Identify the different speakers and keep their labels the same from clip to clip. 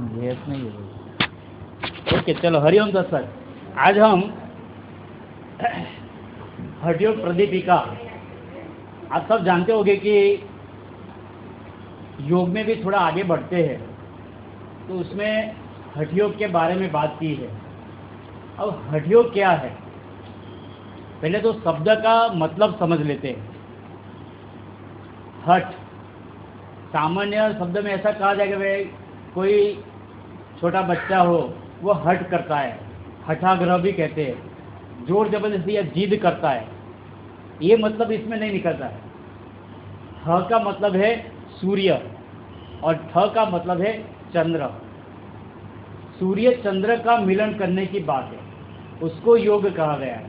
Speaker 1: Gas नहीं है। Okay, चलो हरिओम दर्शक, आज हम हठयोग प्रदीपिका, आप सब जानते होंगे कि योग में भी थोड़ा आगे बढ़ते हैं तो उसमें हठयोग के बारे में बात की है। अब हठयोग क्या है, पहले तो शब्द का मतलब समझ लेते हैं। हठ, सामान्य शब्द में ऐसा कहा जाएगा भाई कोई छोटा बच्चा हो वो हठ करता है, हठाग्रह भी कहते हैं, जोर जबरदस्ती या जिद करता है, ये मतलब इसमें नहीं निकलता है। ह का मतलब है सूर्य और ठ का मतलब है चंद्र। सूर्य चंद्र का मिलन करने की बात है, उसको योग कहा गया है।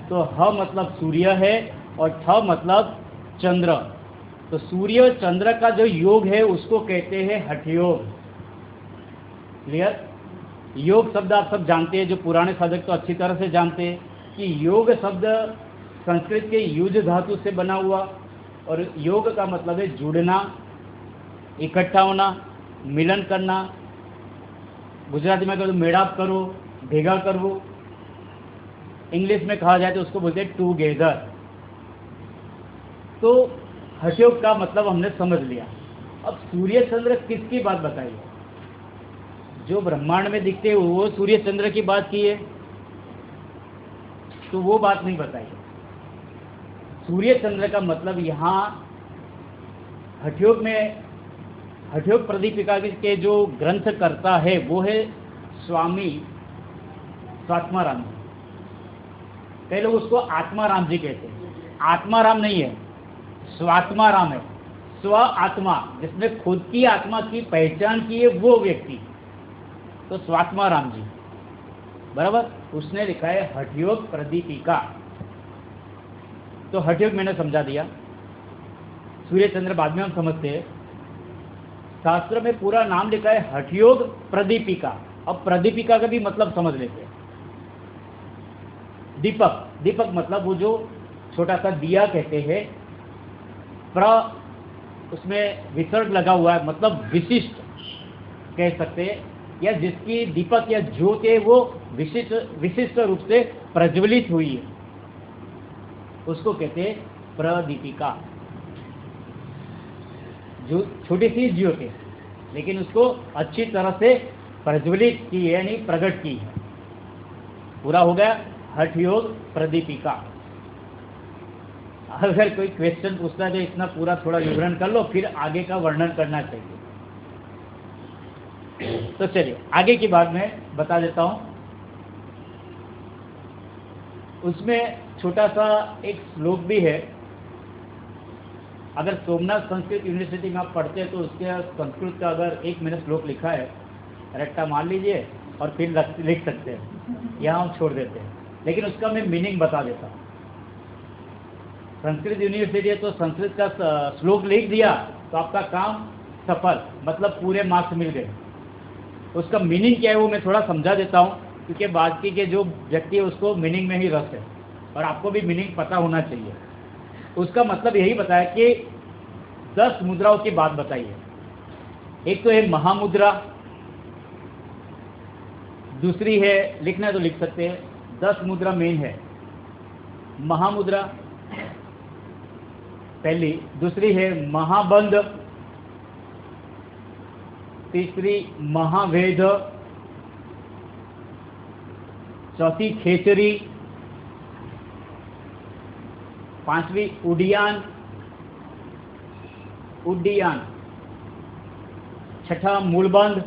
Speaker 1: तो ह मतलब सूर्य है और ठ मतलब चंद्र, तो सूर्य चंद्र का जो योग है उसको कहते हैं हठयोग। क्लियर? योग शब्द आप सब जानते हैं, जो पुराने साधक तो अच्छी तरह से जानते हैं कि योग शब्द संस्कृत के युज धातु से बना हुआ, और योग का मतलब है जुड़ना, इकट्ठा होना, मिलन करना। गुजराती में कहो तो मेड़ाप करो, भेगा करवो। इंग्लिश में कहा जाए तो उसको बोलते हैं टूगेदर। तो हठयोग का मतलब हमने समझ लिया। अब सूर्य चंद्र किसकी बात बताइए? जो ब्रह्मांड में दिखते हैं वो सूर्य चंद्र की बात की है, तो वो बात नहीं बताई। सूर्य चंद्र का मतलब यहाँ हठयोग में, हठयोग प्रदीपिका के जो ग्रंथ करता है वो है स्वामी स्वात्माराम जी। कई लोग उसको आत्माराम जी कहते हैं। आत्माराम नहीं है, स्वात्माराम है। स्व आत्मा, जिसने खुद की आत्मा की पहचान की है वो व्यक्ति, तो स्वात्माराम जी, बराबर, उसने लिखा है हठयोग प्रदीपिका। तो हठयोग मैंने समझा दिया, सूर्य चंद्र बाद में हम समझते हैं। शास्त्र में पूरा नाम लिखा है हठयोग प्रदीपिका। अब प्रदीपिका का भी मतलब समझ लेते हैं। दीपक, दीपक मतलब वो जो छोटा सा दिया कहते हैं, उसमें विसर्ग लगा हुआ है, मतलब विशिष्ट कह सकते हैं, या जिसकी दीपक या ज्योत है वो विशिष्ट रूप से प्रज्वलित हुई है, उसको कहते हैं प्रदीपिका। जो छोटी सी ज्योत है लेकिन उसको अच्छी तरह से प्रज्वलित की है, यानी प्रकट की है। पूरा हो गया हठयोग प्रदीपिका। अगर कोई क्वेश्चन पूछता है तो इतना पूरा थोड़ा विवरण कर लो, फिर आगे का वर्णन करना चाहिए। तो चलिए आगे की बात मैं बता देता हूं। उसमें छोटा सा एक श्लोक भी है। अगर सोमनाथ संस्कृत यूनिवर्सिटी में आप पढ़ते हैं तो उसके संस्कृत का अगर एक मैंने श्लोक लिखा है, रट्टा मान लीजिए और फिर लिख सकते हैं, यहाँ हम छोड़ देते हैं, लेकिन उसका मैं मीनिंग बता देता हूँ। संस्कृत यूनिवर्सिटी है तो संस्कृत का श्लोक लिख दिया तो आपका काम सफल, मतलब पूरे मार्क्स मिल गए। उसका मीनिंग क्या है वो मैं थोड़ा समझा देता हूँ, क्योंकि बाकी के जो व्यक्ति है उसको मीनिंग में ही रस है और आपको भी मीनिंग पता होना चाहिए। उसका मतलब यही बताया कि 10 मुद्राओं की बात बताई है। एक तो है महामुद्रा, दूसरी है, लिखना है तो लिख सकते हैं, 10 मुद्रा मेन है। महामुद्रा पहली, दूसरी है महाबंध, तीसरी महावेद, चौथी खेचरी, पांचवी उडियान, उड्डीयान, छठा मूलबंध।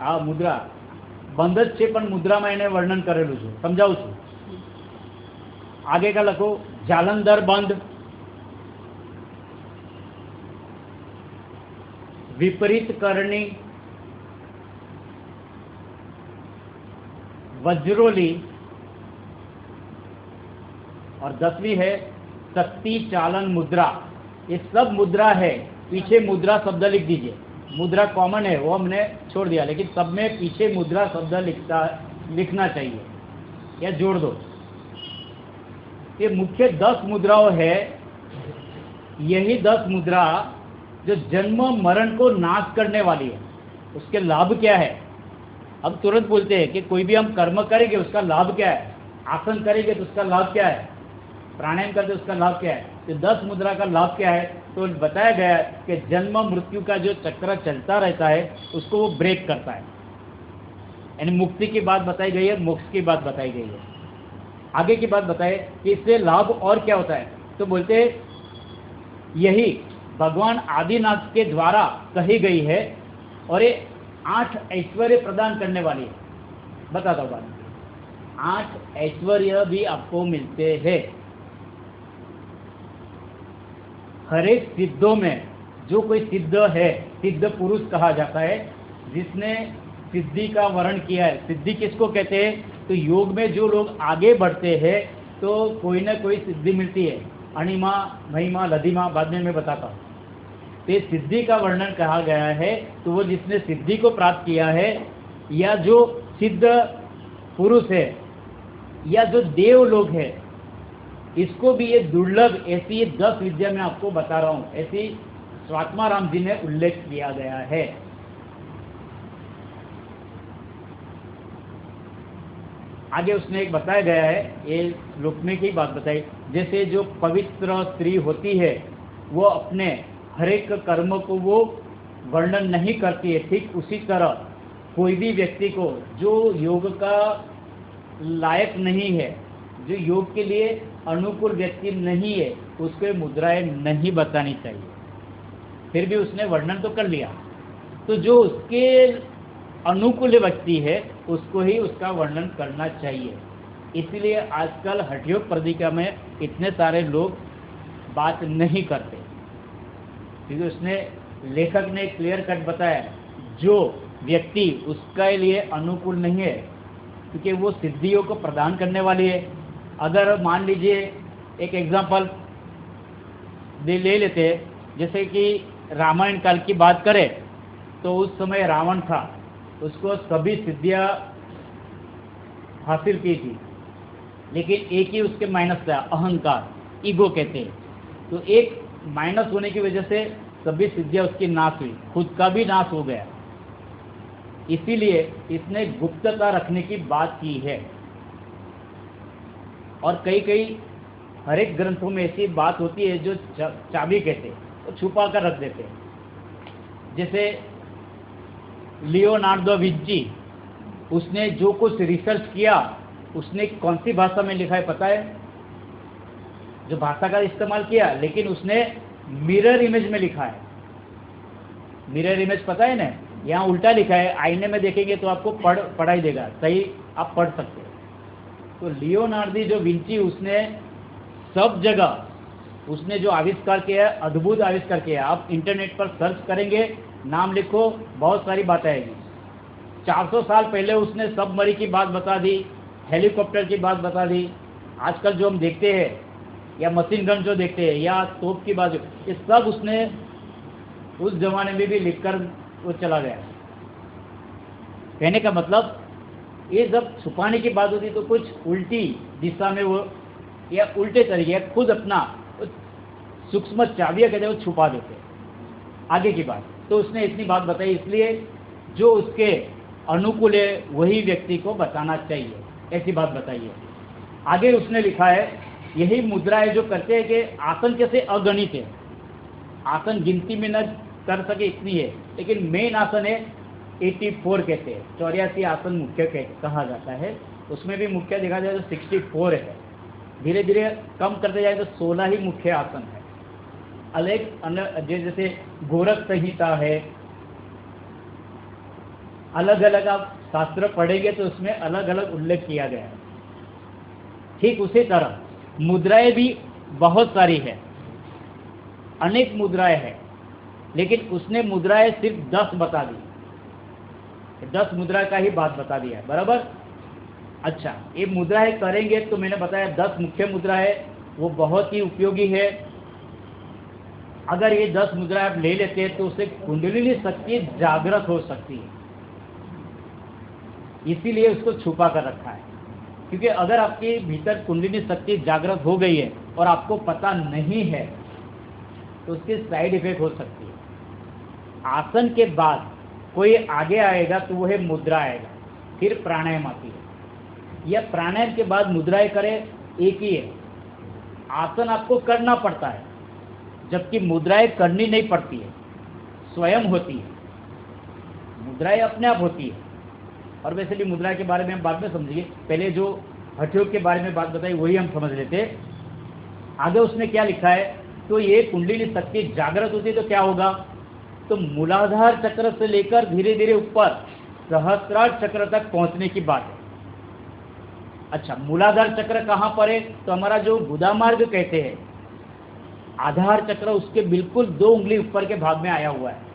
Speaker 1: आ मुद्रा બંધ જ છે પણ મુદ્રામાં એને વર્ણન કરેલું છે, સમજાવું છું। आगे का लखो जालंधर बंध, विपरीत करणी, वज्रोली, और 10वीं है शक्ति चालन मुद्रा। ये सब मुद्रा है, पीछे मुद्रा शब्द लिख दीजिए। मुद्रा कॉमन है वो हमने छोड़ दिया, लेकिन सब में पीछे मुद्रा शब्द लिखना चाहिए या जोड़ दो। ये मुख्य 10 मुद्राओं है। यही 10 मुद्रा जो जन्म मरण को नाश करने वाली है, उसके लाभ क्या है। अब तुरंत बोलते हैं कि कोई भी हम कर्म करेंगे उसका लाभ क्या है, आसन करेंगे तो उसका लाभ क्या है, प्राणायाम करते उसका लाभ क्या है, तो 10 मुद्रा का लाभ क्या है। तो बताया गया कि जन्म मृत्यु का जो चक्र चलता रहता है उसको वो ब्रेक करता है, यानी मुक्ति की बात बताई गई है, मोक्ष की बात बताई गई है। आगे की बात बताए कि इससे लाभ और क्या होता है, तो बोलते हैं यही भगवान आदिनाथ के द्वारा कही गई है और ये 8 ऐश्वर्य प्रदान करने वाली है। बताता हूँ बात, 8 ऐश्वर्य भी आपको मिलते हैं। हर एक सिद्धों में जो कोई सिद्ध है, सिद्ध पुरुष कहा जाता है, जिसने सिद्धि का वर्ण किया है। सिद्धि किसको कहते हैं, तो योग में जो लोग आगे बढ़ते हैं तो कोई ना कोई सिद्धि मिलती है, अणिमा महिमा लधिमा, बाद में मैं बताता हूँ। तो सिद्धि का वर्णन कहा गया है, तो वो जिसने सिद्धि को प्राप्त किया है, या जो सिद्ध पुरुष है, या जो देव लोग है, इसको भी ये दुर्लभ ऐसी 10 विद्या मैं आपको बता रहा हूँ, ऐसी स्वात्माराम जी ने उल्लेख किया गया है। आगे उसने एक बताया गया है, ये श्लोक में की बात बताई, जैसे जो पवित्र स्त्री होती है वो अपने हर एक कर्म को वो वर्णन नहीं करती है, ठीक उसी तरह कोई भी व्यक्ति को जो योग का लायक नहीं है, जो योग के लिए अनुकूल व्यक्ति नहीं है, उसको मुद्राएं नहीं बतानी चाहिए। फिर भी उसने वर्णन तो कर लिया, तो जो उसके अनुकूल व्यक्ति है उसको ही उसका वर्णन करना चाहिए। इसलिए आजकल हठयोग प्रदिका में इतने सारे लोग बात नहीं करते, क्योंकि उसने लेखक ने क्लियर कट बताया, जो व्यक्ति उसके लिए अनुकूल नहीं है, क्योंकि वो सिद्धियों को प्रदान करने वाली है। अगर मान लीजिए एक एग्जांपल ले लेते हैं, जैसे कि रामायण काल की बात करें तो उस समय रावण था, उसको सभी सिद्धियां हासिल की थी, लेकिन एक ही उसके माइनस था, अहंकार, ईगो कहते हैं। तो एक माइनस होने की वजह से सभी सिद्धियां उसकी नाश हुई, खुद का भी नाश हो गया। इसीलिए इसने गुप्तता रखने की बात की है। और कई कई हर एक ग्रंथों में ऐसी बात होती है जो चाबी कहते हैं, तो छुपा कर रख देते हैं। जैसे लियोनार्डो विंची, उसने जो कुछ रिसर्च किया उसने कौन सी भाषा में लिखा है पता है, जो भाषा का इस्तेमाल किया, लेकिन उसने मिरर इमेज में लिखा है। मिरर इमेज पता है ना, यहाँ उल्टा लिखा है, आईने में देखेंगे तो आपको पढ़ाई देगा, सही आप पढ़ सकते हो। तो लियोनार्डो जो विंची, उसने सब जगह उसने जो आविष्कार किया है, अद्भुत आविष्कार किया है। आप इंटरनेट पर सर्च करेंगे, नाम लिखो, बहुत सारी बातें आएगी। 400 साल पहले उसने सबमरीन की बात बता दी, हेलीकॉप्टर की बात बता दी। आजकल जो हम देखते हैं, या मशीन गन जो देखते हैं, या तोप की बात, ये सब उसने उस जमाने में भी लिखकर वो चला गया। कहने का मतलब, ये जब छुपाने की बात होती तो कुछ उल्टी दिशा में वो, या उल्टे तरीके खुद अपना सूक्ष्म चाबियां कहते हैं वो छुपा देते। आगे की बात तो उसने इतनी बात बताई, इसलिए जो उसके अनुकूल है वही व्यक्ति को बताना चाहिए, ऐसी बात बताई है। आगे उसने लिखा है, यही मुद्राएं जो करते हैं कि आसन कैसे अगणित है, आसन गिनती में न कर सके इतनी है, लेकिन मेन आसन है 84 कहते हैं, 84 आसन मुख्य कहा जाता है। उसमें भी मुख्य देखा जाए तो 64 है, धीरे धीरे कम करते जाए तो 16 ही मुख्य आसन है। अलग जैसे गोरख संहिता है, अलग अलग आप शास्त्र पढ़ेंगे तो उसमें अलग अलग उल्लेख किया गया है। ठीक उसी तरह मुद्राएं भी बहुत सारी है, अनेक मुद्राएं हैं, लेकिन उसने मुद्राएं सिर्फ 10 बता दी, 10 मुद्रा का ही बात बता दिया, बराबर। अच्छा, ये मुद्राएं करेंगे तो मैंने बताया 10 मुख्य मुद्रा है, वो बहुत ही उपयोगी है। अगर ये 10 मुद्रा आप ले लेते हैं तो उससे कुंडलिनी शक्ति जागृत हो सकती है, इसीलिए उसको छुपा कर रखा है। क्योंकि अगर आपके भीतर कुंडलिनी शक्ति जागृत हो गई है और आपको पता नहीं है तो उसकी साइड इफेक्ट हो सकती है। आसन के बाद कोई आगे आएगा तो वो है मुद्रा आएगा, फिर प्राणायाम आती है। यह प्राणायाम के बाद मुद्राएं करे एक ही है। आसन आपको करना पड़ता है, जबकि मुद्राएं करनी नहीं पड़ती है, स्वयं होती है। मुद्राएं अपने आप होती है। और वैसे भी मुद्रा के बारे में हम बाद में समझिए, पहले जो हठयोग के बारे में बात बताई वही हम समझ लेते। आगे उसने क्या लिखा है, तो ये कुंडलिनी शक्ति जागृत होती है तो क्या होगा, तो मूलाधार चक्र से लेकर धीरे धीरे ऊपर सहस्रार चक्र तक पहुंचने की बात है। अच्छा, मूलाधार चक्र कहाँ पर है, तो हमारा जो गुदा मार्ग कहते हैं, आधार चक्र उसके बिल्कुल 2 उंगली ऊपर के भाग में आया हुआ है।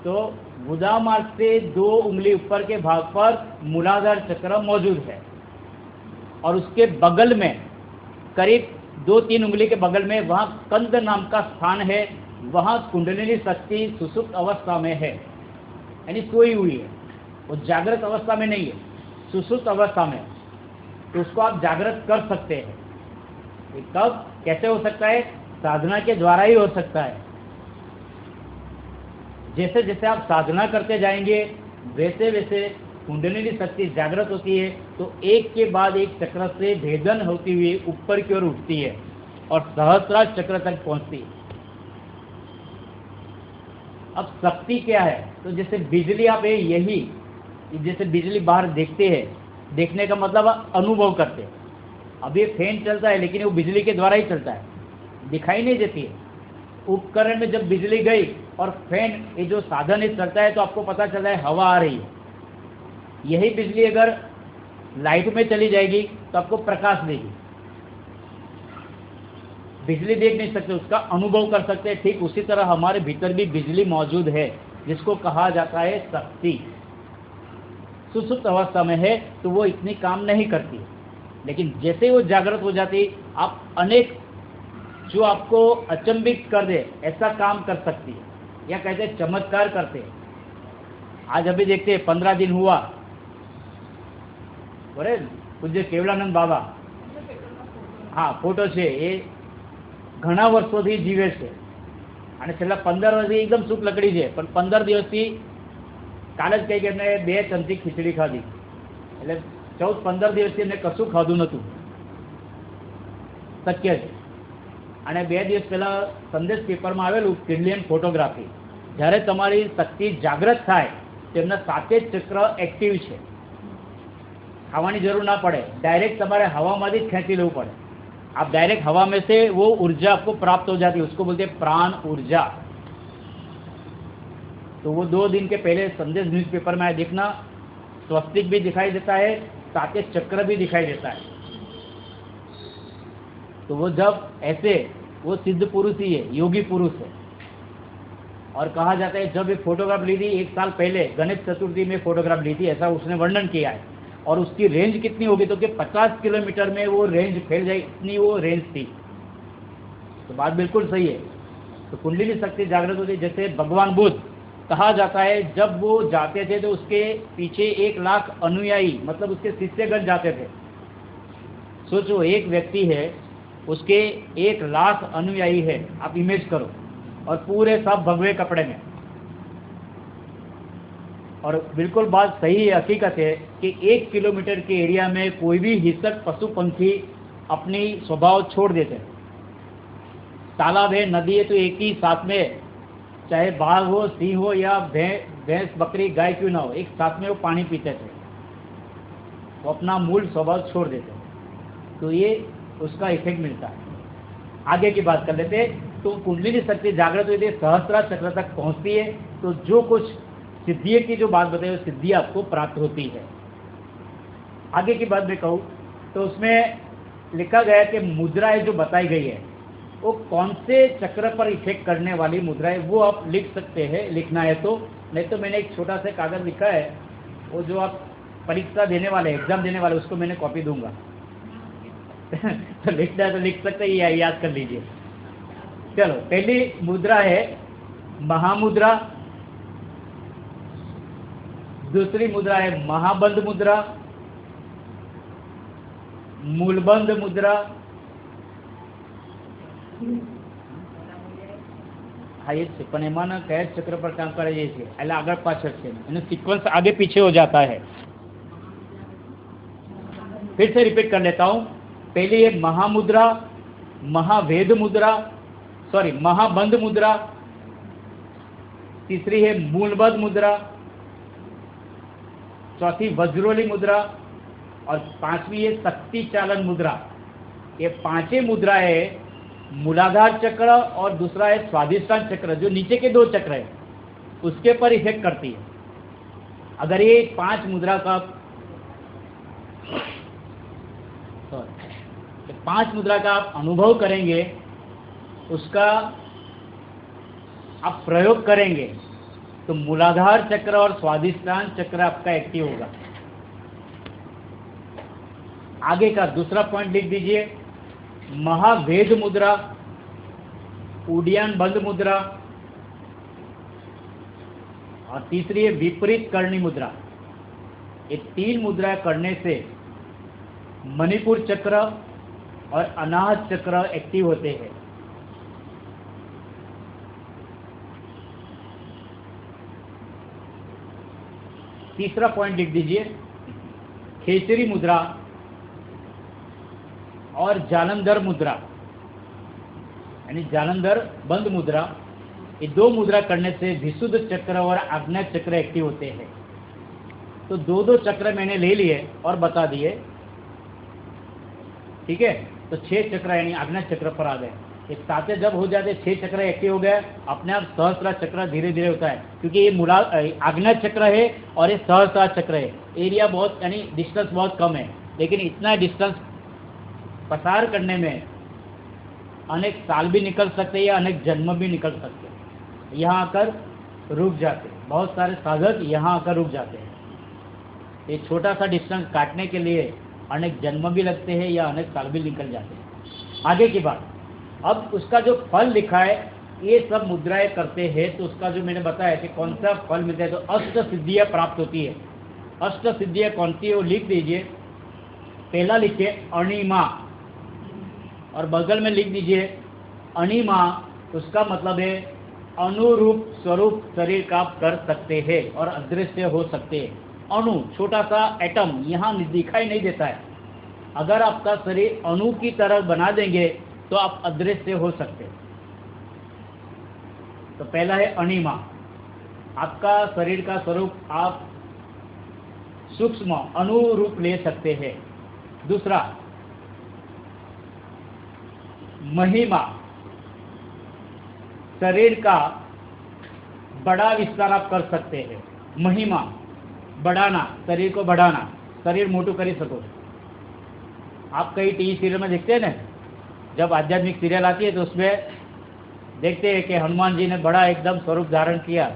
Speaker 1: तो गुदा मार्ग से 2 उंगली ऊपर के भाग पर मूलाधार चक्र मौजूद है, और उसके बगल में करीब 2-3 उंगली के बगल में वहाँ कंद नाम का स्थान है। वहाँ कुंडलिनी शक्ति सुसुप्त अवस्था में है, यानी सोई हुई है, वो जागृत अवस्था में नहीं है, सुसुप्त अवस्था में। तो उसको आप जागृत कर सकते हैं। ये कब कैसे हो सकता है, साधना के द्वारा ही हो सकता है। जैसे जैसे आप साधना करते जाएंगे वैसे वैसे कुंडलिनी शक्ति जागृत होती है, तो एक के बाद एक चक्र से भेदन होती हुई ऊपर की ओर उठती है और सहस्रार चक्र तक पहुंचती है। अब शक्ति क्या है, तो जैसे बिजली आप यही, जैसे बिजली बाहर देखते हैं, देखने का मतलब आप अनुभव करते हैं। अब ये फैन चलता है लेकिन वो बिजली के द्वारा ही चलता है, दिखाई नहीं देती है। उपकरण में जब बिजली गई और फैन ये जो साधन है चलता है, तो आपको पता चला है हवा आ रही है। यही बिजली अगर लाइट में चली जाएगी तो आपको प्रकाश देगी। बिजली देख नहीं सकते, उसका अनुभव कर सकते हैं। ठीक उसी तरह हमारे भीतर भी बिजली मौजूद है, जिसको कहा जाता है शक्ति। सुसुप्त अवस्था में है तो वो इतनी काम नहीं करती, लेकिन जैसे वो जागृत हो जाती, आप अनेक जो आपको अचंभित कर दे ऐसा काम कर सकती है, या कहते हैं चमत्कार करते हैं। आज अभी देखते हैं 15 दिन हुआ, बरे पूज्य केवलानंद बाबा, हाँ फोटो છે, એ ઘણા વર્ષોથી જીવે છે અને છેલ્લા 15 વર્ષથી એકદમ સુખ લકડી છે, પણ 15 દિવસથી કાલે જ કંઈક એમને 2 ચમચી ખીચડી ખાધી, એટલે 14-15 દિવસથી એમને કશું ખાધું નહોતું, શક્ય છે। અને 2 દિવસ પહેલાં સંદેશ પેપરમાં આવેલું કિડલિયન ફોટોગ્રાફી, જ્યારે તમારી શક્તિ જાગૃત થાય તેમના 7 ચક્ર એક્ટિવ છે, ખાવાની જરૂર ના પડે, डायरेक्ट તમારે હવામાંથી જ ખેંચી લેવું પડે। आप डायरेक्ट हवा में से वो ऊर्जा आपको प्राप्त हो जाती है, उसको बोलते हैं प्राण ऊर्जा। तो वो 2 दिन के पहले संदेश न्यूज़पेपर में देखना, स्वस्तिक भी दिखाई देता है, 7 चक्र भी दिखाई देता है। तो वो जब ऐसे, वो सिद्ध पुरुष ही है, योगी पुरुष है। और कहा जाता है जब एक फोटोग्राफ ली थी 1 साल पहले, गणेश चतुर्थी में फोटोग्राफ ली थी, ऐसा उसने वर्णन किया है। और उसकी रेंज कितनी होगी, तो कि 50 किलोमीटर में वो रेंज फैल जाए, इतनी वो रेंज थी। तो बात बिल्कुल सही है। तो कुंडलिनी शक्ति जागृत होती है। जैसे भगवान बुद्ध, कहा जाता है जब वो जाते थे तो उसके पीछे 1 लाख अनुयायी, मतलब उसके शिष्यगण जाते थे। सोचो, एक व्यक्ति है, उसके 1 लाख अनुयायी है, आप इमेज करो, और पूरे सब भगवे कपड़े में। और बिल्कुल बात सही है, हकीकत है कि 1 किलोमीटर के एरिया में कोई भी हिंसक पशु पंखी अपनी स्वभाव छोड़ देते हैं। तालाब है, नदी है, तो एक ही साथ में, चाहे बाघ हो, सिंह हो या भैंस बकरी गाय क्यों ना हो, एक साथ में वो पानी पीते थे, वो अपना मूल स्वभाव छोड़ देते हैं। तो ये उसका इफेक्ट मिलता है। आगे की बात कर लेते हैं। तो कुंडलिनी शक्ति जागृत हुई थी, सहस्रार चक्र तक पहुंचती है, तो जो कुछ सिद्धि की जो बात बताई, वो सिद्धि आपको प्राप्त होती है। आगे की बात मैं कहूँ तो उसमें लिखा गया कि मुद्राएं जो बताई गई है, वो कौन से चक्र पर इफेक्ट करने वाली मुद्राएं, वो आप लिख सकते हैं, लिखना है तो। नहीं तो मैंने एक छोटा सा कागज लिखा है, वो जो आप परीक्षा देने वाले, एग्जाम देने वाले, उसको मैंने कॉपी दूंगा। तो लिखना है तो लिख सकते हैं, या याद कर लीजिए। चलो, पहली मुद्रा है महामुद्रा, दूसरी मुद्रा है महाबंध मुद्रा, मूलबंध मुद्रा, થાય જ છે, પણ એમાંના કયા ચક્ર પર કામ કરે છે એટલે આગળ પાછળ છે, એનો सीक्वेंस आगे पीछे हो जाता है। फिर से रिपीट कर लेता हूँ। पहली है महामुद्रा, महावेद मुद्रा, सॉरी महाबंध मुद्रा, तीसरी है मूलबद्ध मुद्रा, चौथी वज्रोली मुद्रा और पांचवी है शक्ति चालन मुद्रा। ये पांचों मुद्राएं मूलाधार चक्र और दूसरा है स्वाधिष्ठान चक्र, जो नीचे के दो चक्र है उसके पर इफेक्ट करती है। अगर ये 5 मुद्रा का 5 मुद्रा का आप अनुभव करेंगे, उसका आप प्रयोग करेंगे तो मूलाधार चक्र और स्वाधिष्ठान चक्र आपका एक्टिव होगा। आगे का दूसरा पॉइंट लिख दीजिए, महावेद मुद्रा, उड्डयन बंद मुद्रा और तीसरी है विपरीत करणी मुद्रा। ये 3 मुद्रा करने से मणिपुर चक्र और अनाहत चक्र एक्टिव होते हैं। तीसरा पॉइंट लिख दीजिए, खेचरी मुद्रा और जालंधर मुद्रा यानी जालंधर बंद मुद्रा, ये 2 मुद्रा करने से विशुद्ध चक्र और आज्ञा चक्र एक्टिव होते हैं। तो 2 चक्र मैंने ले लिए और बता दिए, ठीक है। तो 6 चक्र यानी आज्ञा चक्र पर आ गए। एक साथ जब हो जाते 6 चक्र एक्टिव हो गए, अपने आप सहस्त्र चक्र धीरे धीरे होता है, क्योंकि ये मूला आज्ञा चक्र है और ये सहस्त्र चक्र है। एरिया बहुत यानी डिस्टेंस बहुत कम है, लेकिन इतना डिस्टेंस पसार करने में अनेक साल भी निकल सकते हैं या अनेक जन्म भी निकल सकते हैं। यहाँ आकर रुक जाते हैं, बहुत सारे साधक यहाँ आकर रुक जाते हैं। ये छोटा सा डिस्टेंस काटने के लिए अनेक जन्म भी लगते हैं या अनेक साल भी निकल जाते हैं। आगे की बात, अब उसका जो फल लिखा है, ये सब मुद्राएं करते हैं तो उसका जो मैंने बताया कि कौन सा फल मिलता है, तो अष्ट सिद्धियाँ प्राप्त होती है। अष्ट सिद्धियाँ कौन सी है वो लिख दीजिए। पहला लिखिए अणिमा और बगल में लिख दीजिए अणिमा, उसका मतलब है अनुरूप स्वरूप शरीर का आप कर सकते हैं और अदृश्य हो सकते हैं। अणु छोटा सा एटम यहाँ दिखाई नहीं देता है, अगर आपका शरीर अणु की तरह बना देंगे तो आप अदृश्य हो सकते हैं। तो पहला है अणिमा, आपका शरीर का स्वरूप आप सूक्ष्म अनुरूप ले सकते हैं। दूसरा महिमा, शरीर का बड़ा विस्तार आप कर सकते हैं। महिमा बढ़ाना, शरीर को बढ़ाना, शरीर मोटू कर सको। आप कई टीवी सीरियल में देखते हैं ना, जब आध्यात्मिक सीरियल आती है तो उसमें देखते हैं कि हनुमान जी ने बड़ा एकदम स्वरूप धारण किया,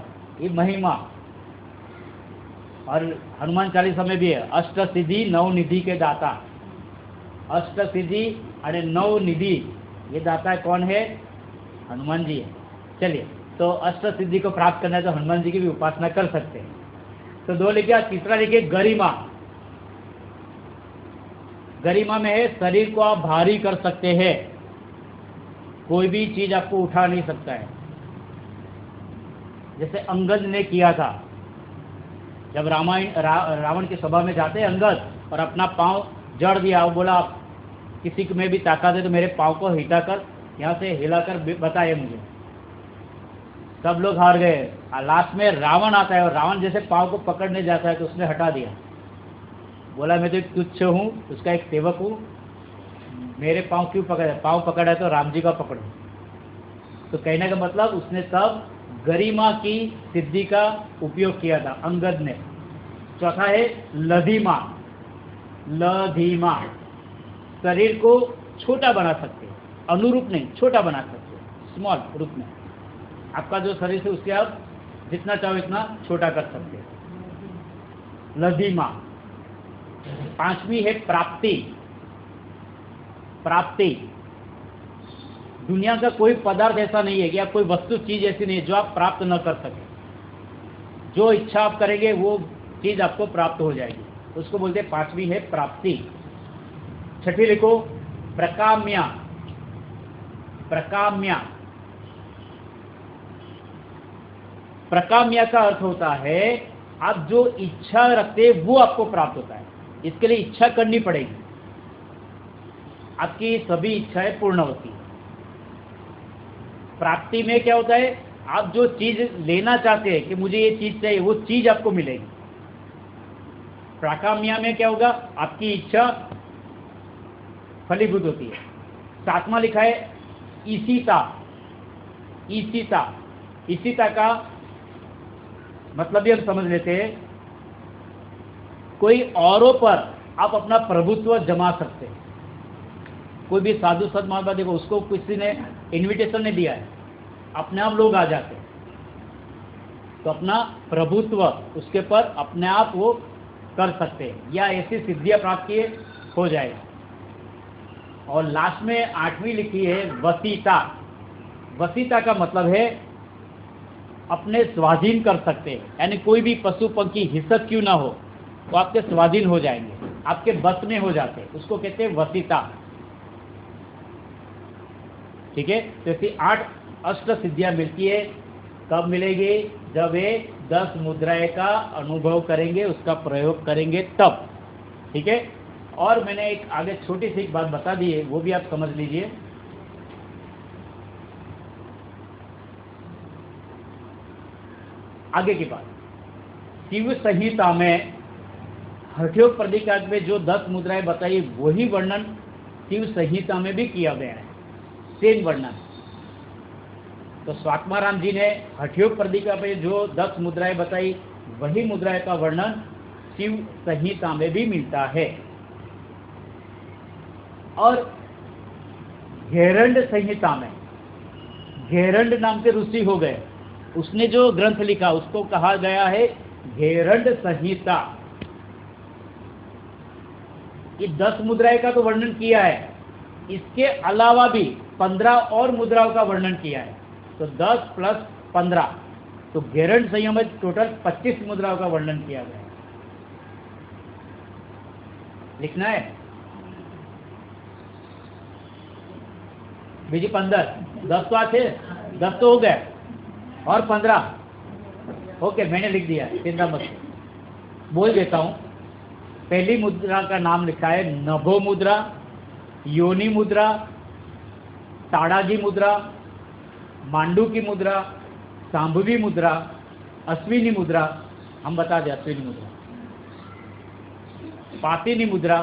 Speaker 1: ये महिमा। और हनुमान चालीसा में भी है, अष्ट सिद्धि 9 निधि के दाता। अष्ट सिद्धि और 9 निधि, ये दाता कौन है? हनुमान जी है। चलिए, तो अष्ट सिद्धि को प्राप्त करना है तो हनुमान जी की भी उपासना कर सकते हैं। तो 2 लिखिए। तीसरा लिखिए गरिमा। गरिमा में है शरीर को आप भारी कर सकते हैं, कोई भी चीज आपको उठा नहीं सकता है। जैसे अंगद ने किया था, जब रावण की सभा में जाते हैं अंगद और अपना पांव जड़ दिया, वो बोला किसी में भी ताकत है तो मेरे पांव को हिलाकर, यहाँ से हिलाकर बताइए मुझे। सब लोग हार गए। लास्ट में रावण आता है और रावण जैसे पांव को पकड़ने जाता है तो उसने हटा दिया, बोला मैं तो एक तुच्छ हूँ, उसका एक सेवक हूँ, मेरे पांव क्यों पकड़ा? पांव पकड़ा है तो राम जी का पकड़ो। तो कहने का मतलब उसने तब गरिमा की सिद्धि का उपयोग किया था अंगद ने। चौथा है लधिमा। लधिमा, शरीर को छोटा बना सकते हैं, अनुरूप नहीं, छोटा बना सकते हैं, स्मॉल रूप में। आपका जो शरीर है उसके आप जितना चाहो इतना छोटा कर सकते हैं। लधिमा। पांचवी है प्राप्ति। प्राप्ति, दुनिया का कोई पदार्थ ऐसा नहीं है कि आप कोई वस्तु चीज ऐसी नहीं है जो आप प्राप्त न कर सके। जो इच्छा आप करेंगे वो चीज आपको प्राप्त हो जाएगी, उसको बोलते हैं पांचवी है प्राप्ति। छठी लिखो प्रकाम्या। प्रकाम्या, प्रकाम्य का अर्थ होता है आप जो इच्छा रखते हैं वो आपको प्राप्त होता है। इसके लिए इच्छा करनी पड़ेगी, आपकी सभी इच्छाएं पूर्ण होती है। प्राप्ति में क्या होता है, आप जो चीज लेना चाहते हैं कि मुझे ये चीज चाहिए, वो चीज आपको मिलेगी। प्राकाम्य में क्या होगा, आपकी इच्छा फलीभूत होती है। सातवां लिखा है ईशिता। ईशिता, ईशिता का मतलब भी हम समझ लेते हैं, कोई औरों पर आप अपना प्रभुत्व जमा सकते हैं। कोई भी साधु संत महात्मा देखो, उसको किसी ने इनविटेशन नहीं दिया है, अपने आप लोग आ जाते हैं, तो अपना प्रभुत्व उसके पर अपने आप वो कर सकते हैं, या ऐसी सिद्धियां प्राप्त किए हो जाएगा। और लास्ट में 8वीं लिखी है वसीता। वसीता का मतलब है अपने स्वाधीन कर सकते हैं, यानी कोई भी पशु पंखी हिंसक क्यों ना हो, वो आपके स्वाधीन हो जाएंगे, आपके बस में हो जाते हैं, उसको कहते हैं वसीता। ठीक है, तो ऐसी 8 अष्ट सिद्धियां मिलती है। कब मिलेगी, जब ये 10 मुद्राएं का अनुभव करेंगे, उसका प्रयोग करेंगे तब। ठीक है, और मैंने एक आगे छोटी सी एक बात बता दी है, वो भी आप समझ लीजिए। आगे की बात, शिव संहिता में हठयोग प्रदिकात में जो 10 मुद्राएं बताई, वही वर्णन शिव संहिता में भी किया गया है, सेम वर्णन। तो स्वात्माराम जी ने हठयोग प्रदिका में जो 10 मुद्राएं बताई, वही मुद्राएं का वर्णन शिव संहिता में भी मिलता है। और घेरंड संहिता में, घेरंड नाम के ऋषि हो गए, उसने जो ग्रंथ लिखा उसको कहा गया है घेरंड संहिता। ये 10 मुद्राएं का तो वर्णन किया है, इसके अलावा भी 15 और मुद्राओं का वर्णन किया है। तो 10 + 15, तो घेरंड संहिता में टोटल 25 मुद्राओं का वर्णन किया गया है। लिखना है बीजी 15, 10 तो आते, 10 तो हो गए, और 15। ओके, मैंने लिख दिया, चिंता मत बोल देता हूं। पहली मुद्रा का नाम लिखा है नभो मुद्रा, योनि मुद्रा, ताड़ाजी मुद्रा, मांडू की मुद्रा, सांभवी मुद्रा, अश्विनी मुद्रा, हम बता दें अश्विनी मुद्रा, पातिनी मुद्रा,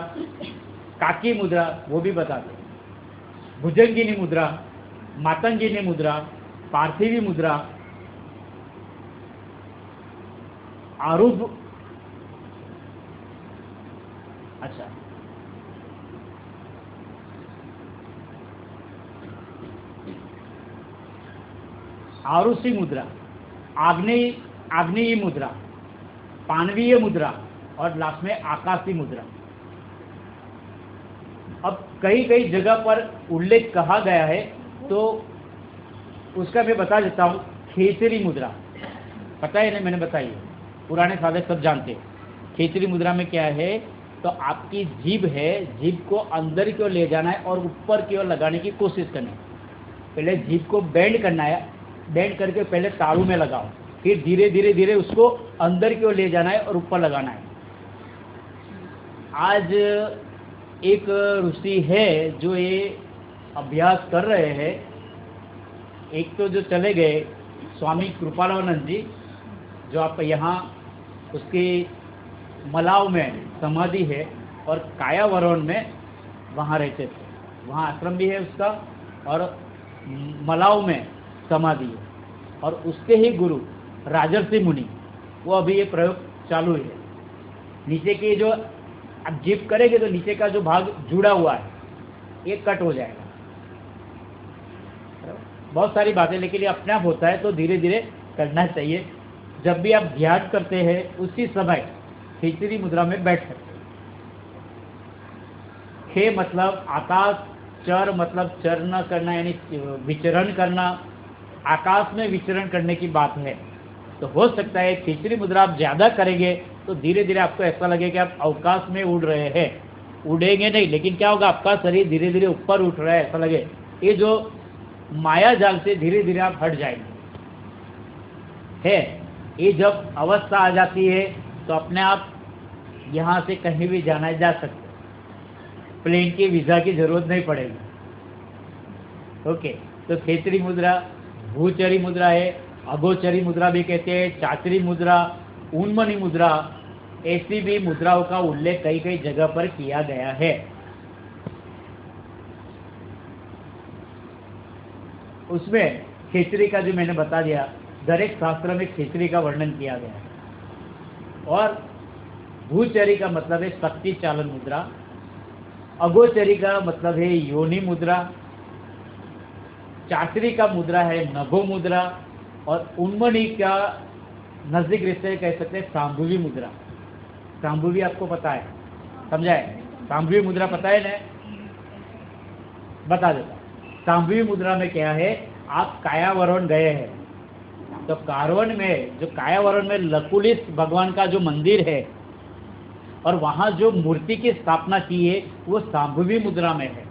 Speaker 1: काकी मुद्रा, वो भी बता दें, भुजंगिनी मुद्रा, मातंगिनी मुद्रा, पार्थिवी मुद्रा, आरूढ़, अच्छा, आरुषि मुद्रा, आग्नेयी मुद्रा, पानवीय मुद्रा, और लास्ट में आकाशी मुद्रा। अब कई कई जगह पर उल्लेख कहा गया है, तो उसका मैं बता देता हूँ। खेचरी मुद्रा, पता है ना, मैंने बताई है, पुराने साधक सब जानते हैं। खेचरी मुद्रा में क्या है, तो आपकी जीभ है, जीभ को अंदर की ओर ले जाना है और ऊपर की ओर लगाने की कोशिश करनी है। पहले जीभ को बेंड करना है, बेंड करके पहले तालू में लगाओ, फिर धीरे धीरे धीरे उसको अंदर की ओर ले जाना है और ऊपर लगाना है। आज एक ऋषि है जो ये अभ्यास कर रहे हैं। एक तो जो चले गए स्वामी कृपालानंद जी, जो आप यहाँ उसकी मलाव में समाधि है, और कायावरण में वहाँ रहते थे, वहाँ आश्रम भी है उसका, और मलाव में समाधि है। और उसके ही गुरु राजर्षि मुनि, वो अभी ये प्रयोग चालू है। नीचे की जो आप जिप करेंगे तो नीचे का जो भाग जुड़ा हुआ है ये कट हो जाएगा। बहुत सारी बातें, लेकिन ये अपने आप होता है, तो धीरे धीरे करना चाहिए। जब भी आप ध्यान करते हैं उसी समय खेचरी मुद्रा में बैठ सकते हैं। खे मतलब आकाश, चर मतलब चरण करना, यानी विचरण करना, आकाश में विचरण करने की बात है। तो हो सकता है खेचरी मुद्रा आप ज़्यादा करेंगे तो धीरे धीरे आपको ऐसा लगेगा कि आप अवकाश में उड़ रहे हैं। उड़ेंगे नहीं, लेकिन क्या होगा, आपका शरीर धीरे धीरे ऊपर उठ रहा है, ऐसा लगे। ये जो माया जाल से धीरे धीरे आप हट जाएंगे। है, ये जब अवस्था आ जाती है तो अपने आप यहाँ से कहीं भी जाना जा सकते, प्लेन की वीज़ा की जरूरत नहीं पड़ेगी। ओके, तो खेचरी मुद्रा, भूचरी मुद्रा है, अगोचरी मुद्रा भी कहते हैं, चाचरी मुद्रा, उन्मनी मुद्रा, ऐसी भी मुद्राओं का उल्लेख कई कई जगह पर किया गया है। उसमें खेचरी का जो मैंने बता दिया, दरेक शास्त्र में खेचरी का वर्णन किया गया है। और भूचरी का मतलब है शक्ति चालन मुद्रा, अगोचरी का मतलब है योनि मुद्रा, चाचरी का मुद्रा है नभो मुद्रा, और उन्मनी का नजदीक रिश्ते कह सकते हैं सांभवी मुद्रा। सांभवी आपको पता है, समझा है? सांभवी मुद्रा पता है ना? बता देता। सांभवी मुद्रा में क्या है, आप कायावरण गए हैं तो कारवन में, जो कायावरण में लकुलिस भगवान का जो मंदिर है और वहाँ जो मूर्ति की स्थापना की है वो सांभवी मुद्रा में है।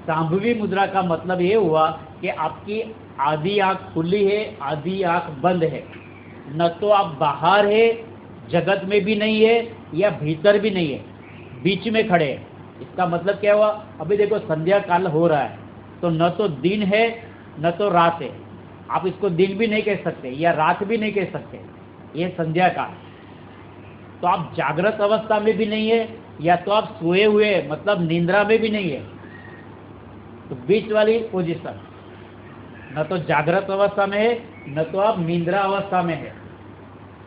Speaker 1: सांभवी मुद्रा का मतलब ये हुआ कि आपकी आधी आंख खुली है, आधी आंख बंद है, न तो आप बाहर है, जगत में भी नहीं है, या भीतर भी नहीं है, बीच में खड़े हैं। इसका मतलब क्या हुआ, अभी देखो संध्या काल हो रहा है, तो न तो दिन है न तो रात है, आप इसको दिन भी नहीं कह सकते या रात भी नहीं कह सकते, ये संध्या काल। तो आप जागृत अवस्था में भी नहीं है, या तो आप सोए हुए मतलब निंद्रा में भी नहीं है, तो बीच वाली पोजीशन, न तो जागृत अवस्था में है न तो आप निंद्रा अवस्था में है।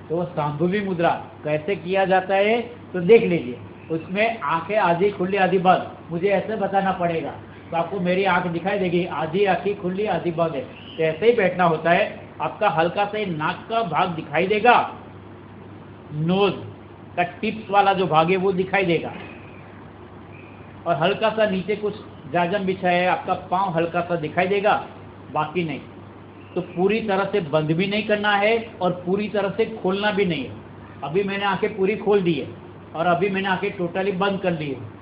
Speaker 1: तो सांभवी मुद्रा कैसे किया जाता है तो देख लीजिए, उसमें आंखें आधी खुली आधी बंद, मुझे ऐसे बताना पड़ेगा तो आपको मेरी आंख दिखाई देगी, आधी आंखें खुली आधी बंद है, तो ऐसे ही बैठना होता है। आपका हल्का सा नाक का भाग दिखाई देगा, नोज का टिप्स वाला जो भाग है वो दिखाई देगा, और हल्का सा नीचे कुछ जाजम बिछा है, आपका पांव हल्का सा दिखाई देगा, बाकी नहीं। तो पूरी तरह से बंद भी नहीं करना है और पूरी तरह से खोलना भी नहीं है। अभी मैंने आंखें पूरी खोल दी है और अभी मैंने आंखें टोटली बंद कर ली है,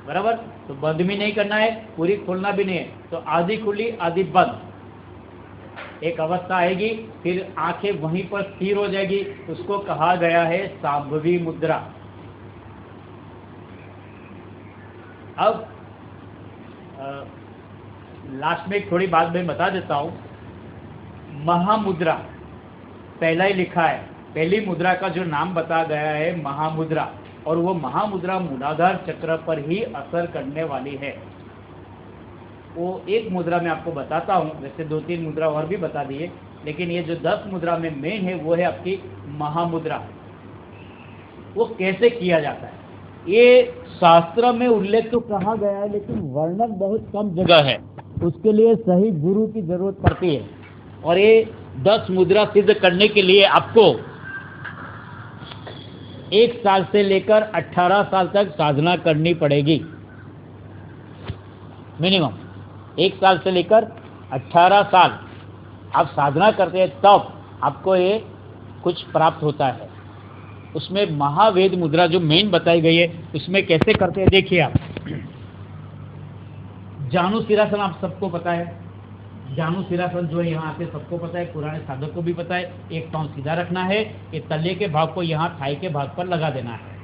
Speaker 1: बराबर? तो बंद भी नहीं करना है, पूरी खोलना भी नहीं है, तो आधी खुली आधी बंद एक अवस्था आएगी, फिर आंखें वहीं पर स्थिर हो जाएगी, उसको कहा गया है सांभवी मुद्रा। अब लास्ट में एक थोड़ी बात मैं बता देता हूँ। महामुद्रा पहला ही लिखा है, पहली मुद्रा का जो नाम बताया गया है महामुद्रा, और वो महामुद्रा मूलाधार चक्र पर ही असर करने वाली है। वो एक मुद्रा में आपको बताता हूँ, वैसे 2-3 मुद्रा और भी बता दिए, लेकिन ये जो 10 मुद्रा में मेन है वो है आपकी महामुद्रा। वो कैसे किया जाता है, ये शास्त्र में उल्लेख तो कहा गया है लेकिन वर्णन बहुत कम जगह है, उसके लिए सही गुरु की जरूरत पड़ती है। और ये 10 मुद्रा सिद्ध करने के लिए आपको 1 साल से लेकर 18 साल तक साधना करनी पड़ेगी, मिनिमम 1 साल से लेकर 18 साल आप साधना करते हैं तब आपको ये कुछ प्राप्त होता है। उसमें महावेद मुद्रा जो मेन बताई गई है उसमें कैसे करते हैं देखिए आप। जानु सिरासन आप सबको पता है, जानु सिरासन जो है यहाँ आके सबको पता है, पुराने साधक को भी पता है। एक पांव सीधा रखना है, एक तले के भाग को यहाँ थाई के भाग पर लगा देना है,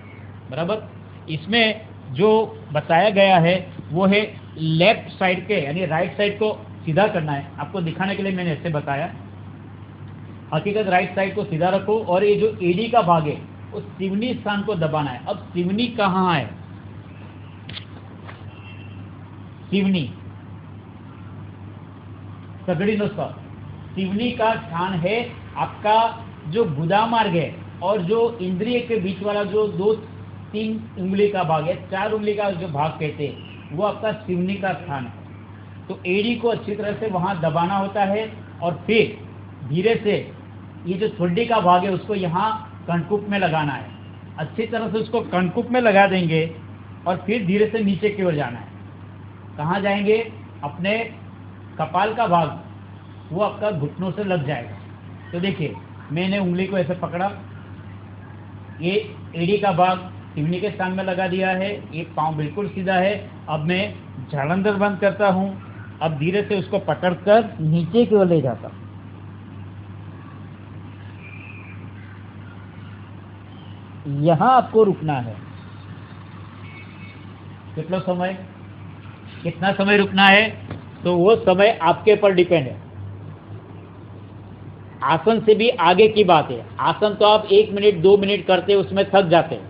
Speaker 1: बराबर? इसमें जो बताया गया है वो है लेफ्ट साइड के यानी राइट साइड को सीधा करना है। आपको दिखाने के लिए मैंने ऐसे बताया, हकीकत राइट साइड को सीधा रखो और ये जो एडी का भाग है उस सिवनी स्थान को दबाना है। अब सिवनी कहाँ है? सिवनी सगड़ी नो सब, सिवनी का स्थान है आपका जो गुदा मार्ग है और जो इंद्रिय के बीच वाला जो 2-3 उंगली का भाग है, 4 उंगली का जो भाग कहते हैं वो आपका सिवनी का स्थान है। तो एडी को अच्छी तरह से वहां दबाना होता है और फिर धीरे से ये जो थोड़ी का भाग है उसको यहाँ कणकुप में लगाना है। अच्छी तरह से उसको कणकुप में लगा देंगे और फिर धीरे से नीचे की ओर जाना है। कहाँ जाएंगे? अपने कपाल का भाग, वो आपका घुटनों से लग जाएगा। तो देखिए मैंने उंगली को ऐसे पकड़ा, ये एड़ी का भाग सिवनी के स्थान में लगा दिया है, ये पांव बिल्कुल सीधा है। अब मैं जालंधर बंद करता हूँ, अब धीरे से उसको पकड़कर नीचे की ओर ले जाता हूँ।
Speaker 2: यहाँ आपको रुकना है।
Speaker 1: कितना समय रुकना है, तो वो समय आपके पर डिपेंड है। आसन से भी आगे की बात है। आसन तो आप 1 मिनट 2 मिनट करते उसमें थक जाते हैं।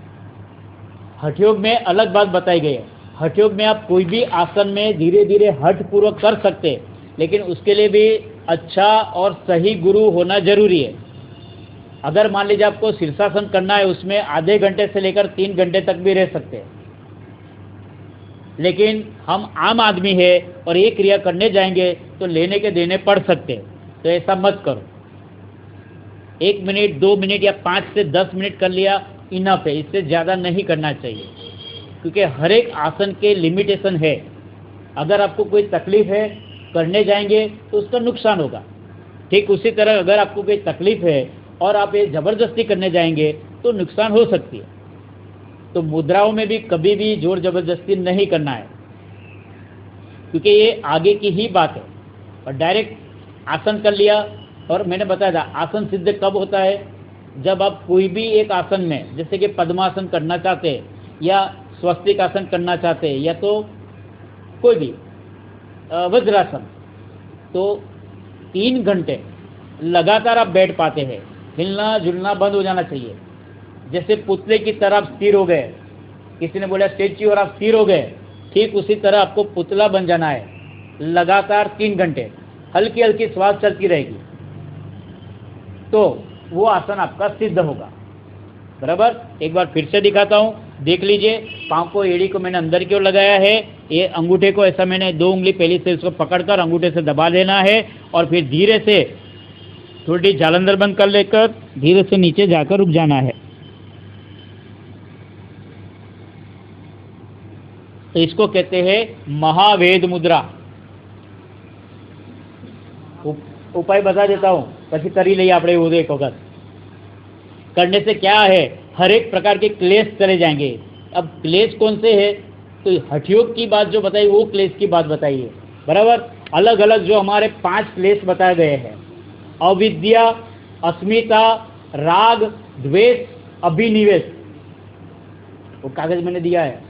Speaker 1: हठयोग में अलग बात बताई गई है। हठयोग में आप कोई भी आसन में धीरे धीरे हठ पूर्वक कर सकते हैं, लेकिन उसके लिए भी अच्छा और सही गुरु होना जरूरी है। अगर मान लीजिए आपको शीर्षासन करना है, उसमें आधे घंटे से लेकर 3 घंटे तक भी रह सकते हैं, लेकिन हम आम आदमी है और ये क्रिया करने जाएंगे तो लेने के देने पड़ सकते हैं। तो ऐसा मत करो। 1 मिनट 2 मिनट या 5 से 10 मिनट कर लिया इनफ है, इससे ज़्यादा नहीं करना चाहिए, क्योंकि हर एक आसन के लिमिटेशन है। अगर आपको कोई तकलीफ है, करने जाएंगे तो उसका नुकसान होगा। ठीक उसी तरह अगर आपको कोई तकलीफ है और आप ये ज़बरदस्ती करने जाएंगे तो नुकसान हो सकती है। तो मुद्राओं में भी कभी भी जोर ज़बरदस्ती नहीं करना है, क्योंकि ये आगे की ही बात है। और डायरेक्ट आसन कर लिया, और मैंने बताया था आसन सिद्ध कब होता है, जब आप कोई भी एक आसन में, जैसे कि पद्मासन करना चाहते हैं या स्वस्तिक आसन करना चाहते हैं या तो कोई भी वज्रासन, तो 3 घंटे लगातार आप बैठ पाते हैं। हिलना जुलना बंद हो जाना चाहिए। जैसे पुतले की तरह आप स्थिर हो गए, किसी ने बोला स्टेच्यू और आप स्थिर हो गए, ठीक उसी तरह आपको पुतला बन जाना है। लगातार 3 घंटे हल्की हल्की श्वास चलती रहेगी, तो वो आसन आपका सिद्ध होगा। बराबर। एक बार फिर से दिखाता हूँ, देख लीजिए। पाँव को, एड़ी को मैंने अंदर की ओर लगाया है। ये अंगूठे को ऐसा मैंने 2 उंगली पहली से इसको पकड़कर अंगूठे से दबा देना है, और फिर धीरे से थोड़ी जालंधर बंद कर लेकर धीरे से नीचे जाकर रुक जाना है। तो इसको कहते हैं महावेद मुद्रा। उपाय बता देता हूँ, પછી કરી લઈએ આપણે એવું એક વખત। करने से क्या है, हर एक प्रकार के क्लेश चले जाएंगे। अब क्लेश कौन से है, तो हठयोग की बात जो बताई वो क्लेश की बात बताइए। बराबर। अलग अलग जो हमारे 5 क्लेश बताए गए हैं, अविद्या, अस्मिता, राग, द्वेष, अभिनिवेश, वो कागज मैंने दिया है,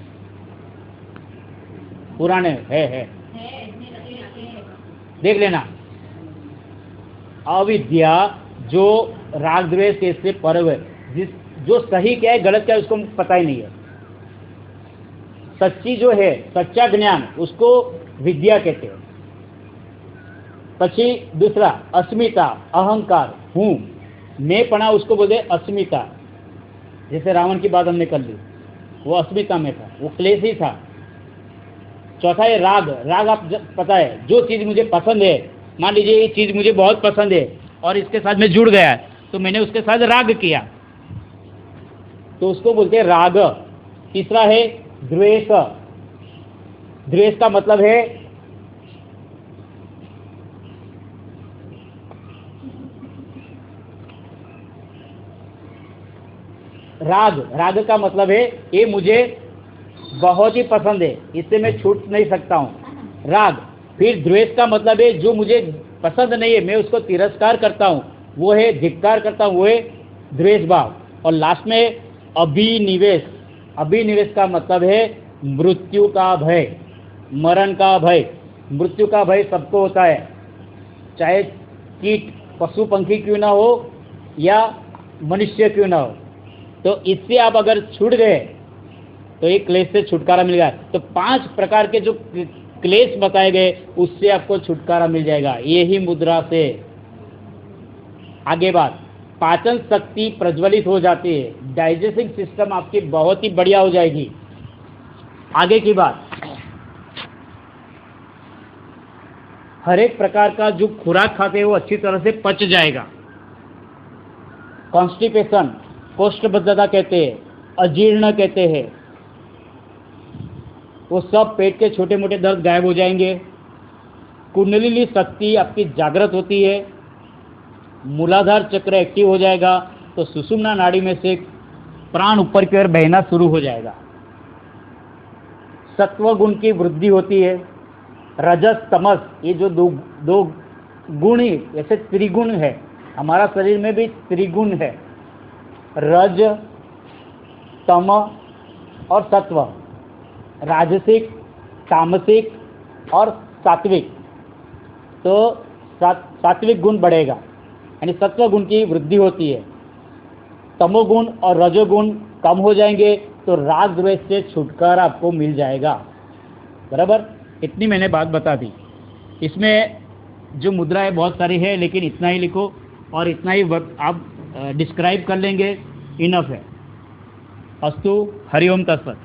Speaker 1: पुराने है, देख लेना। अविद्या जो राग द्वेष इससे पर्व है, जो सही क्या है गलत क्या है उसको पता ही नहीं है। सच्ची जो है, सच्चा ज्ञान, उसको विद्या कहते हैं। पछी दूसरा अस्मिता, अहंकार, हूँ मैं पढ़ा, उसको बोलते अस्मिता। जैसे रावण की बात हमने कर ली, वो अस्मिता में था, वो क्लेश ही था। चौथा है राग। राग आप पता है, जो चीज़ मुझे पसंद है, मान लीजिए ये चीज़ मुझे बहुत पसंद है और इसके साथ में जुड़ गया, तो मैंने उसके साथ राग किया, तो उसको बोलते हैं राग। तीसरा है द्वेष। द्वेष का मतलब है राग। राग का मतलब है ये मुझे बहुत ही पसंद है, इससे मैं छूट नहीं सकता हूँ, राग। फिर द्वेष का मतलब है जो मुझे पसंद नहीं है, मैं उसको तिरस्कार करता हूँ, वो है धिक्कार करता हूँ, वो है द्वेष भाव। और लास्ट में अभिनिवेश। अभिनिवेश का मतलब है मृत्यु का भय, मरण का भय। मृत्यु का भय सबको होता है, चाहे कीट पशु पंखी क्यों ना हो या मनुष्य क्यों ना हो। तो इससे आप अगर छूट गए तो एक क्लेश से छुटकारा मिल गया। तो 5 प्रकार के जो क्लेश बताए गए उससे आपको छुटकारा मिल जाएगा, यही मुद्रा से। आगे बात, पाचन शक्ति प्रज्वलित हो जाती है, डाइजेस्टिंग सिस्टम आपकी बहुत ही बढ़िया हो जाएगी। आगे की बात, हर एक प्रकार का जो खुराक खाते हैं वो अच्छी तरह से पच जाएगा। कॉन्स्टिपेशन, कोष्ठबद्धता कहते हैं, अजीर्ण कहते हैं, वो सब पेट के छोटे मोटे दर्द गायब हो जाएंगे। कुंडलिनी शक्ति आपकी जागृत होती है, मूलाधार चक्र एक्टिव हो जाएगा, तो सुषुम्ना नाड़ी में से प्राण ऊपर की ओर बहना शुरू हो जाएगा। सत्व गुण की वृद्धि होती है। रजस तमस, ये जो दो गुण ही ऐसे त्रिगुण है, हमारा शरीर में भी त्रिगुण है, रज तम और सत्व, राजसिक, तामसिक और सात्विक। तो सात्विक गुण बढ़ेगा, यानी सत्व गुण की वृद्धि होती है। तमोगुण और रजोगुण कम हो जाएंगे तो राग द्वेष से छुटकारा आपको मिल जाएगा। बराबर, इतनी मैंने बात बता दी। इसमें जो मुद्राएं बहुत सारी है, लेकिन इतना ही लिखो और इतना ही आप डिस्क्राइब कर लेंगे, इनफ है। अस्तु, हरिओम तत्सत।